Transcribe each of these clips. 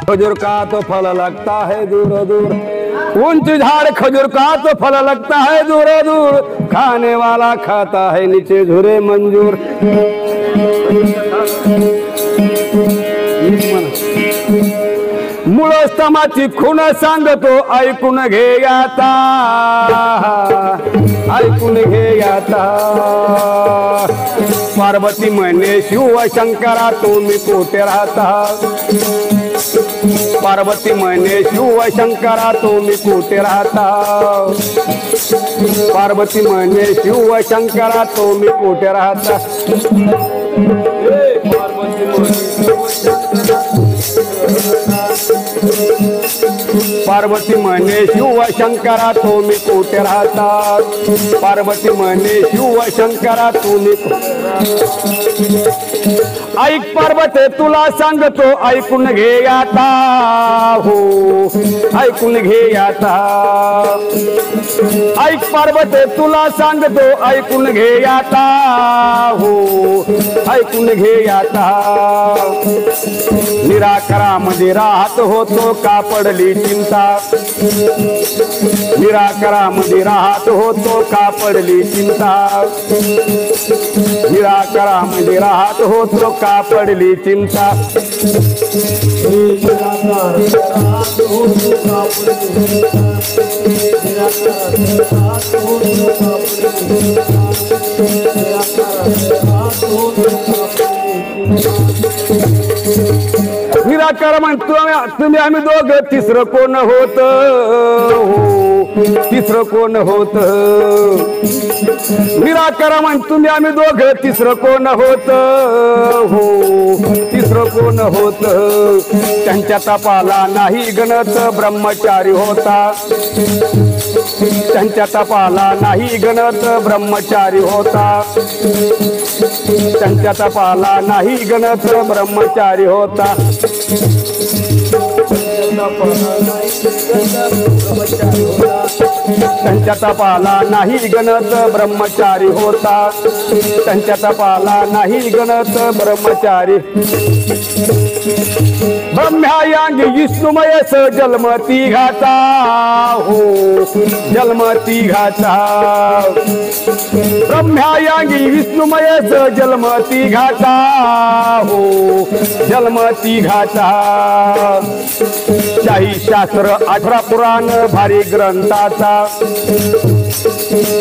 खजूर का तो फल लगता है दूर दूर, ऊंच झाड़ खजूर का तो फल लगता है दूर दूर, खाने वाला खाता है नीचे झुरे मंजूर। मूळ स्तमाची खूण सांगतो ऐकून घे आता, ऐकून घे आता। पार्वती म्हणे शिव शंकरा तुम्ही कोठे राहता, पार्वती म्हणे शिव शंकरा तुम्ही कोठे राहता, पार्वती म्हणे शिव शंकरा तुम्ही कोठे राहता। पार्वती म्हणे शिव शंकरा तुम्ही कोठे राहता, पार्वती म्हणे शिव शंकरा तुम्ही। ऐक पार्वती तुला सांगतो ऐकून घे आता, हो ऐकून घे आता। ऐक पार्वती तुला सांगतो ऐकून घे आता, हो ऐकून घे आता। निराकारामध्ये राहत होतो का पडली चिंता, निराकारामध्ये राहत होतो का पडली चिंता, निराकारामध्ये राहत होतो का पडली चिंता। निराकार म्हणतो तुम्ही आम्ही दोघं, तिसरं कोण होत, तिसरं कोण होत। निराकार म्हणतो तुम्ही आम्ही दोघं, तिसरं कोण होत, हो तिसरं कोण होत। त्यांच्या तपाला नाही गणत ब्रह्मचारी होता, त्यांच्या तपाला नाही गणत ब्रह्मचारी होता, त्यांच्या तपाला नाही गणत ब्रह्मचारी होता। त्यांच्या तपाला नाही गणत ब्रह्मचारी होता, त्यांच्या तपाला नाही गणत ब्रह्मचारी। ब्रह्म्यायांगी विष्णुमयस जन्मती घाता, हो जन्मती घाता। ब्रह्म्यायांगी विष्णुमयस जन्मती घाता, हो जन्मती घाता। शाही शास्त्र 18 पुराण भारी ग्रंथाचा,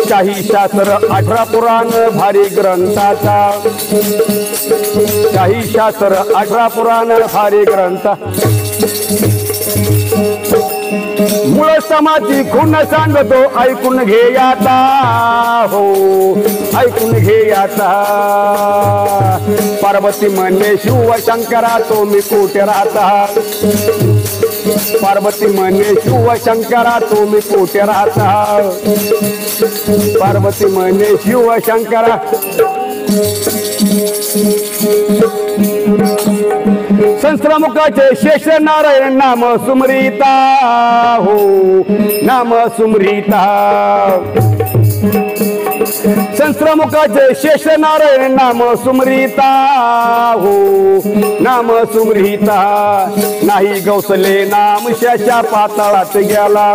शाही शास्त्र 18 पुराण भारी ग्रंथाचा, शाही शास्त्र 18 पुराण भारी ग्रंथ। मूळ समाची खूण सांगतो ऐकून घे आता, हो ऐकून घे आता। पार्वती म्हणे शिव शंकरा तुम्ही कोठे राहता, पार्वती म्हणे शिव शंकरा तुम्ही कोठे राहता, पार्वती म्हणे शिव शंकरा। संस्रमुखाचे शेष नारायण नाम सुमरिता, हो नाम सुमरिता। संस्रमुखाचे शेष नारायण नाम सुमरिता, हो नाम सुमरिता। नाही गौसले नाम शाशा पाताळात गेला,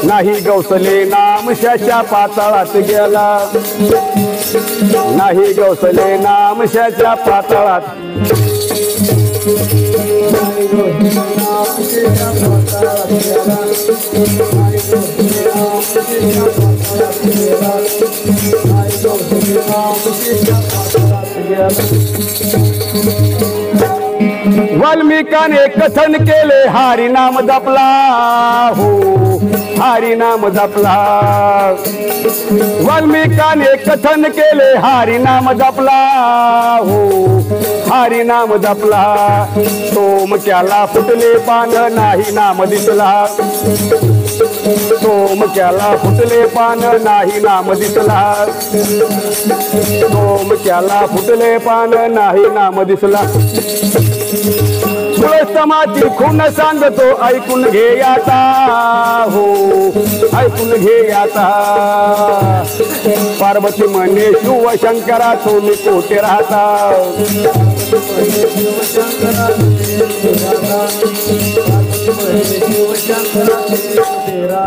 नाही गौसले नाम शाशा पाताळात गेला, नाही गौसले नाम शाशा पाताळात। वाल्मिकाने कथन केले हरी नाम जपला, हो हरी नाम जपला। वाल्मिकाने कथन केले हरी नाम जपला, हो हरी नाम जपला। सोमक्याला फुटले पान नाही नाम दिसला, सोमक्याला फुटले पान नाही नाम दिसला, सोमक्याला फुटले पान नाही नाम दिसला। प्रेमाची खून सांगतो ऐकून घे आता हो ऐकून घे आता पार्वती म्हणे शिव शंकरा तुम्ही कोठे राहता शिव शंकरा